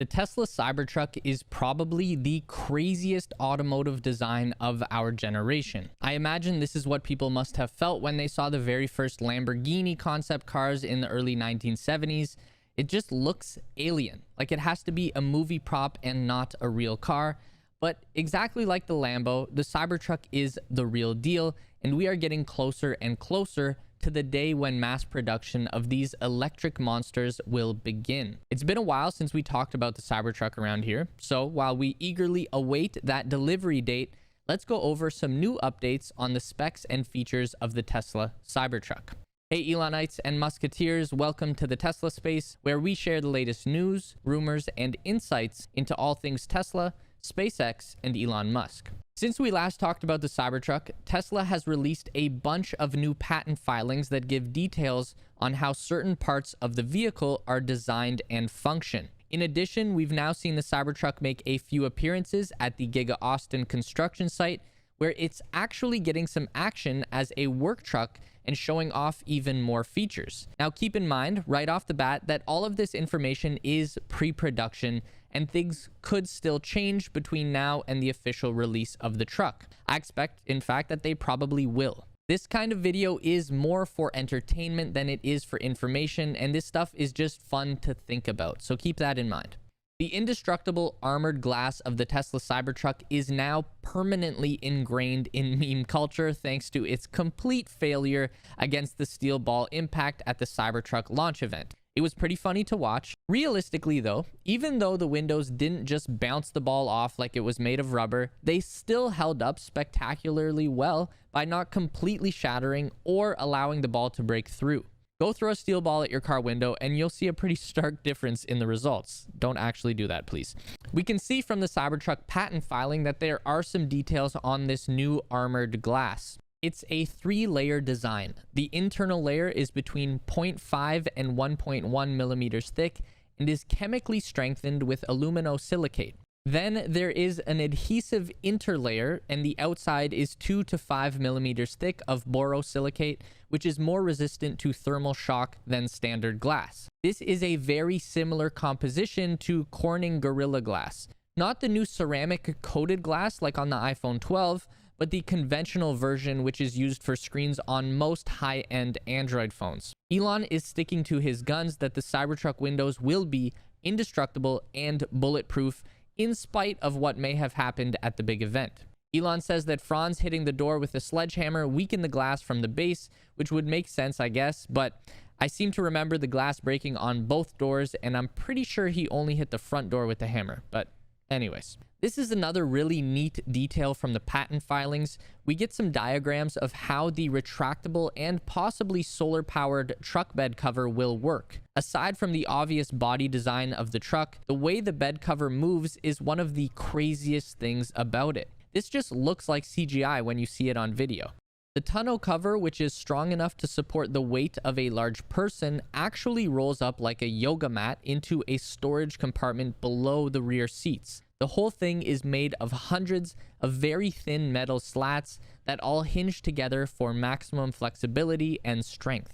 The Tesla Cybertruck is probably the craziest automotive design of our generation. I imagine this is what people must have felt when they saw the very first Lamborghini concept cars in the early 1970s. It just looks alien, like it has to be a movie prop and not a real car. But exactly like the Lambo, the Cybertruck is the real deal, and we are getting closer and closer to the day when mass production of these electric monsters will begin. It's been a while since we talked about the Cybertruck around here, so while we eagerly await that delivery date, let's go over some new updates on the specs and features of the Tesla Cybertruck. Hey Elonites and Musketeers, welcome to the Tesla Space, where we share the latest news, rumors, and insights into all things Tesla, SpaceX, and Elon Musk. Since we last talked about the Cybertruck, Tesla has released a bunch of new patent filings that give details on how certain parts of the vehicle are designed and function. In addition, we've now seen the Cybertruck make a few appearances at the Giga Austin construction site, where it's actually getting some action as a work truck and showing off even more features. Now keep in mind right off the bat that all of this information is pre-production and things could still change between now and the official release of the truck. I expect, in fact, that they probably will. This kind of video is more for entertainment than it is for information, and this stuff is just fun to think about, so keep that in mind. The indestructible armored glass of the Tesla Cybertruck is now permanently ingrained in meme culture thanks to its complete failure against the steel ball impact at the Cybertruck launch event. It was pretty funny to watch. Realistically though, even though the windows didn't just bounce the ball off like it was made of rubber, they still held up spectacularly well by not completely shattering or allowing the ball to break through. Go throw a steel ball at your car window and you'll see a pretty stark difference in the results. Don't actually do that, please. We can see from the Cybertruck patent filing that there are some details on this new armored glass. It's a 3-layer design. The internal layer is between 0.5 and 1.1 millimeters thick and is chemically strengthened with aluminosilicate. Then there is an adhesive interlayer, and the outside is 2 to 5 millimeters thick of borosilicate, which is more resistant to thermal shock than standard glass. This is a very similar composition to Corning Gorilla Glass. Not the new ceramic coated glass like on the iPhone 12, but the conventional version which is used for screens on most high-end Android phones. Elon is sticking to his guns that the Cybertruck windows will be indestructible and bulletproof in spite of what may have happened at the big event. Elon says that Franz hitting the door with a sledgehammer weakened the glass from the base, which would make sense, I guess, but I seem to remember the glass breaking on both doors, and I'm pretty sure he only hit the front door with the hammer, but anyways. This is another really neat detail from the patent filings. We get some diagrams of how the retractable and possibly solar-powered truck bed cover will work. Aside from the obvious body design of the truck, the way the bed cover moves is one of the craziest things about it. This just looks like CGI when you see it on video. The tonneau cover, which is strong enough to support the weight of a large person, actually rolls up like a yoga mat into a storage compartment below the rear seats. The whole thing is made of hundreds of very thin metal slats that all hinge together for maximum flexibility and strength.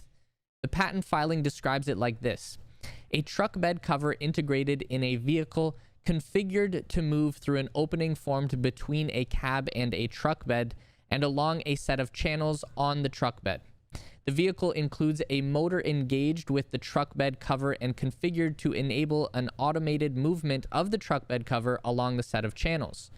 The patent filing describes it like this: a truck bed cover integrated in a vehicle configured to move through an opening formed between a cab and a truck bed and along a set of channels on the truck bed. The vehicle includes a motor engaged with the truck bed cover and configured to enable an automated movement of the truck bed cover along the set of channels.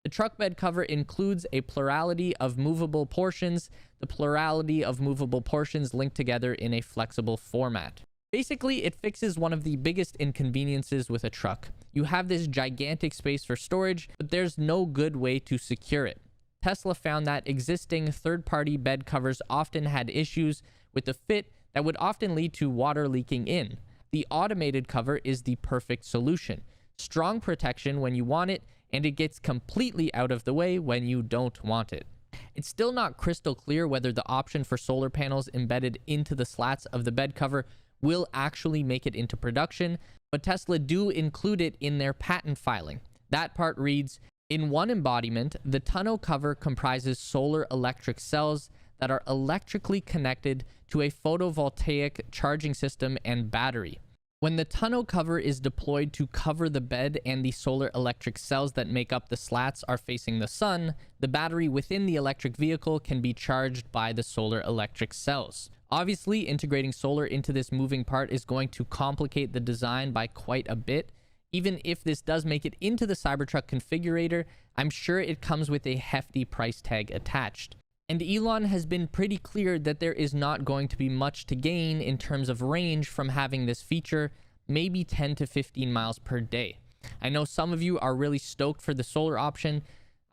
The truck bed cover includes a plurality of movable portions, the plurality of movable portions linked together in a flexible format. Basically, it fixes one of the biggest inconveniences with a truck. You have this gigantic space for storage, but there's no good way to secure it. Tesla found that existing third-party bed covers often had issues with the fit that would often lead to water leaking in. The automated cover is the perfect solution. Strong protection when you want it, and it gets completely out of the way when you don't want it. It's still not crystal clear whether the option for solar panels embedded into the slats of the bed cover will actually make it into production, but Tesla do include it in their patent filing. That part reads, in one embodiment, the tonneau cover comprises solar electric cells that are electrically connected to a photovoltaic charging system and battery. When the tonneau cover is deployed to cover the bed and the solar electric cells that make up the slats are facing the sun, the battery within the electric vehicle can be charged by the solar electric cells. Obviously, integrating solar into this moving part is going to complicate the design by quite a bit. Even if this does make it into the Cybertruck configurator, I'm sure it comes with a hefty price tag attached. And Elon has been pretty clear that there is not going to be much to gain in terms of range from having this feature, maybe 10 to 15 miles per day. I know some of you are really stoked for the solar option.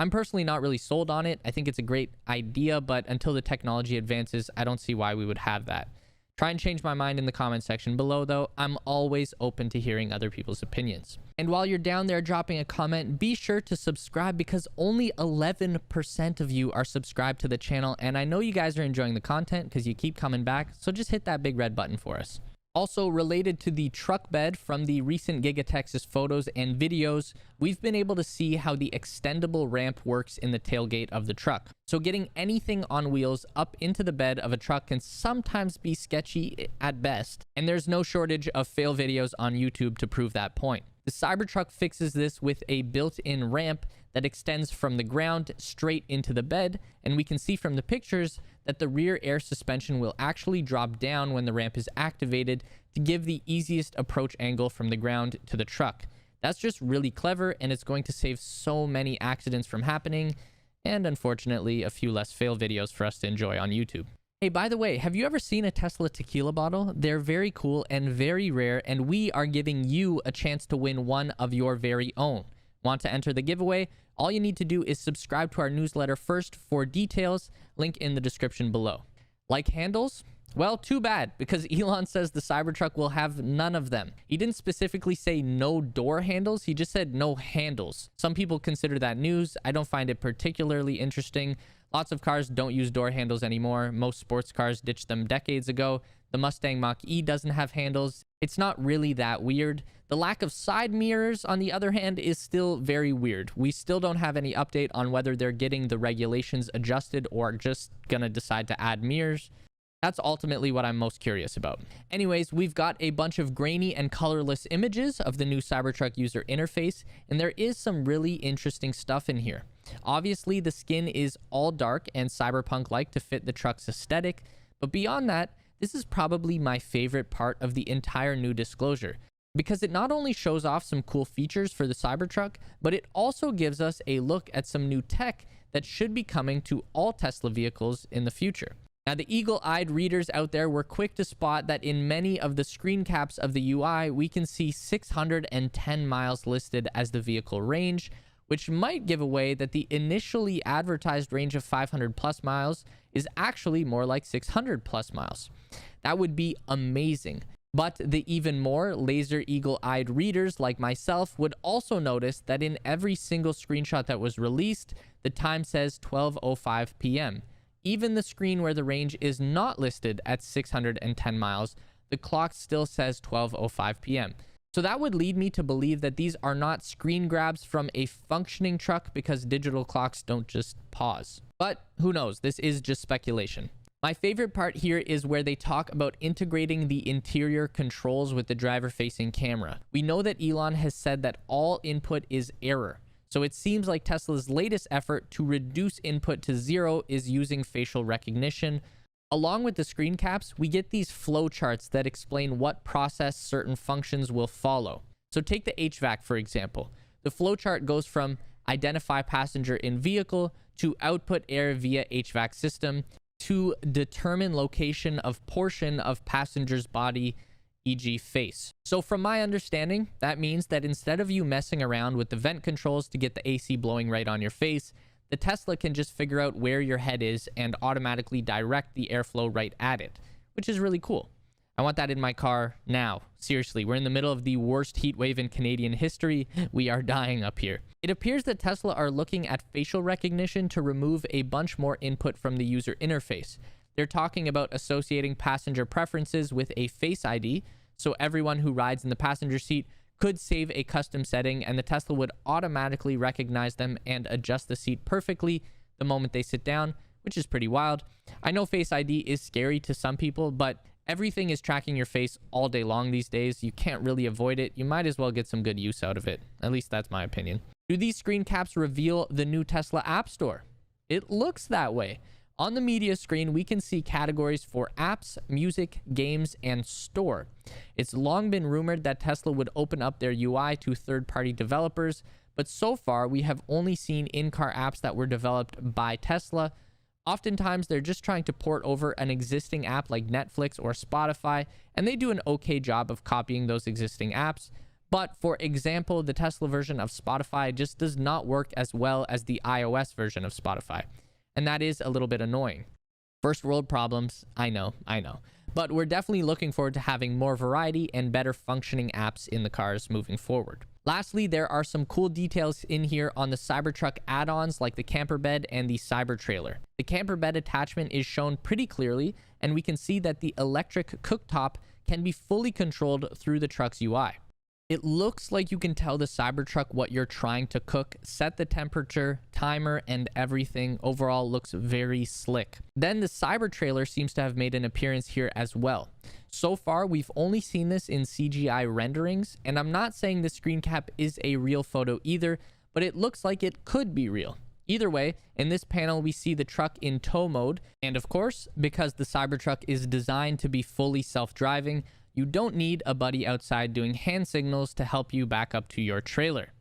I'm personally not really sold on it. I think it's a great idea, but until the technology advances, I don't see why we would have that. Try and change my mind in the comment section below, though. I'm always open to hearing other people's opinions. And while you're down there dropping a comment, be sure to subscribe because only 11% of you are subscribed to the channel. And I know you guys are enjoying the content because you keep coming back. So just hit that big red button for us. Also, related to the truck bed from the recent Giga Texas photos and videos, we've been able to see how the extendable ramp works in the tailgate of the truck. So getting anything on wheels up into the bed of a truck can sometimes be sketchy at best, and there's no shortage of fail videos on YouTube to prove that point. The Cybertruck fixes this with a built-in ramp that extends from the ground straight into the bed, and we can see from the pictures that the rear air suspension will actually drop down when the ramp is activated to give the easiest approach angle from the ground to the truck. That's just really clever, and it's going to save so many accidents from happening, and unfortunately a few less fail videos for us to enjoy on YouTube. Hey, by the way, have you ever seen a Tesla tequila bottle? They're very cool and very rare, and we are giving you a chance to win one of your very own. Want to enter the giveaway? All you need to do is subscribe to our newsletter first for details, link in the description below. Like handles? Well, too bad, because Elon says the Cybertruck will have none of them. He didn't specifically say no door handles, he just said no handles. Some people consider that news. I don't find it particularly interesting. Lots of cars don't use door handles anymore. Most sports cars ditched them decades ago. The Mustang Mach-E doesn't have handles. It's not really that weird. The lack of side mirrors, on the other hand, is still very weird. We still don't have any update on whether they're getting the regulations adjusted or just gonna decide to add mirrors. That's ultimately what I'm most curious about. Anyways, we've got a bunch of grainy and colorless images of the new Cybertruck user interface, and there is some really interesting stuff in here. Obviously, the skin is all dark and cyberpunk-like to fit the truck's aesthetic, but beyond that, this is probably my favorite part of the entire new disclosure, because it not only shows off some cool features for the Cybertruck, but it also gives us a look at some new tech that should be coming to all Tesla vehicles in the future. Now, the eagle-eyed readers out there were quick to spot that in many of the screen caps of the UI, we can see 610 miles listed as the vehicle range, which might give away that the initially advertised range of 500 plus miles is actually more like 600 plus miles. That would be amazing. But the even more laser eagle-eyed readers like myself would also notice that in every single screenshot that was released, the time says 12:05 p.m. Even the screen where the range is not listed at 610 miles, the clock still says 12:05 p.m. So that would lead me to believe that these are not screen grabs from a functioning truck because digital clocks don't just pause. But who knows? This is just speculation. My favorite part here is where they talk about integrating the interior controls with the driver-facing camera. We know that Elon has said that all input is error. So it seems like Tesla's latest effort to reduce input to zero is using facial recognition. Along with the screen caps, we get these flowcharts that explain what process certain functions will follow. So take the HVAC, for example. The flowchart goes from identify passenger in vehicle to output air via HVAC system to determine location of portion of passenger's body, e.g. face. So from my understanding, that means that instead of you messing around with the vent controls to get the AC blowing right on your face, the Tesla can just figure out where your head is and automatically direct the airflow right at it, which is really cool. I want that in my car now. Seriously, we're in the middle of the worst heat wave in Canadian history. We are dying up here. It appears that Tesla are looking at facial recognition to remove a bunch more input from the user interface. They're talking about associating passenger preferences with a Face ID, so everyone who rides in the passenger seat could save a custom setting and the Tesla would automatically recognize them and adjust the seat perfectly the moment they sit down, which is pretty wild. I know Face ID is scary to some people, but Everything is tracking your face all day long these days. You can't really avoid it. You might as well get some good use out of it. At least that's my opinion. Do these screen caps reveal the new Tesla App Store? It looks that way. On the media screen, we can see categories for apps, music, games, and store. It's long been rumored that Tesla would open up their UI to third-party developers, but so far we have only seen in-car apps that were developed by Tesla. Oftentimes, they're just trying to port over an existing app like Netflix or Spotify, and they do an okay job of copying those existing apps. But for example, the Tesla version of Spotify just does not work as well as the iOS version of Spotify. And that is a little bit annoying. First world problems, I know. But we're definitely looking forward to having more variety and better functioning apps in the cars moving forward. Lastly, there are some cool details in here on the Cybertruck add-ons like the camper bed and the Cybertrailer. The camper bed attachment is shown pretty clearly, and we can see that the electric cooktop can be fully controlled through the truck's UI. It looks like you can tell the Cybertruck what you're trying to cook, set the temperature, timer, and everything. Overall, looks very slick. Then the Cybertrailer seems to have made an appearance here as well. So far, we've only seen this in CGI renderings, and I'm not saying the screen cap is a real photo either, but it looks like it could be real. Either way, in this panel, we see the truck in tow mode, and of course, because the Cybertruck is designed to be fully self-driving, you don't need a buddy outside doing hand signals to help you back up to your trailer.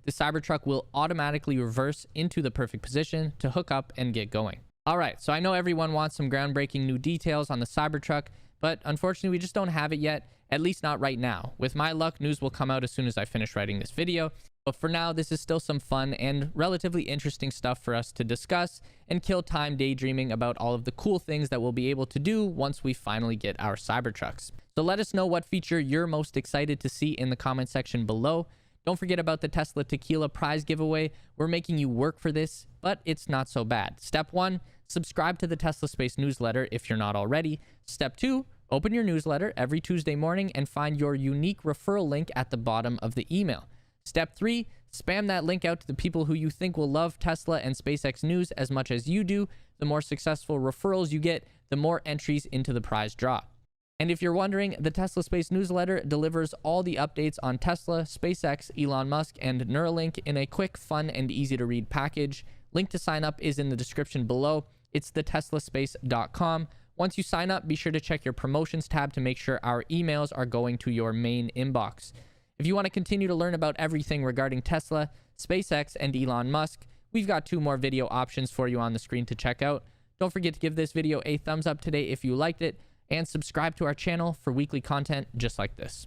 The Cybertruck will automatically reverse into the perfect position to hook up and get going. All right, so I know everyone wants some groundbreaking new details on the Cybertruck, but unfortunately we just don't have it yet, at least not right now. With my luck, news will come out as soon as I finish writing this video. But for now, this is still some fun and relatively interesting stuff for us to discuss and kill time daydreaming about all of the cool things that we'll be able to do once we finally get our Cybertrucks. So let us know what feature you're most excited to see in the comment section below. Don't forget about the Tesla Tequila prize giveaway. We're making you work for this, but it's not so bad. Step 1, subscribe to the Tesla Space newsletter if you're not already. Step 2, open your newsletter every Tuesday morning and find your unique referral link at the bottom of the email. Step 3, spam that link out to the people who you think will love Tesla and SpaceX news as much as you do. The more successful referrals you get, the more entries into the prize draw. And if you're wondering, the Tesla Space newsletter delivers all the updates on Tesla, SpaceX, Elon Musk, and Neuralink in a quick, fun, and easy-to-read package. Link to sign up is in the description below. It's theteslaspace.com. Once you sign up, be sure to check your promotions tab to make sure our emails are going to your main inbox. If you want to continue to learn about everything regarding Tesla, SpaceX, and Elon Musk, we've got 2 more video options for you on the screen to check out. Don't forget to give this video a thumbs up today if you liked it, and subscribe to our channel for weekly content just like this.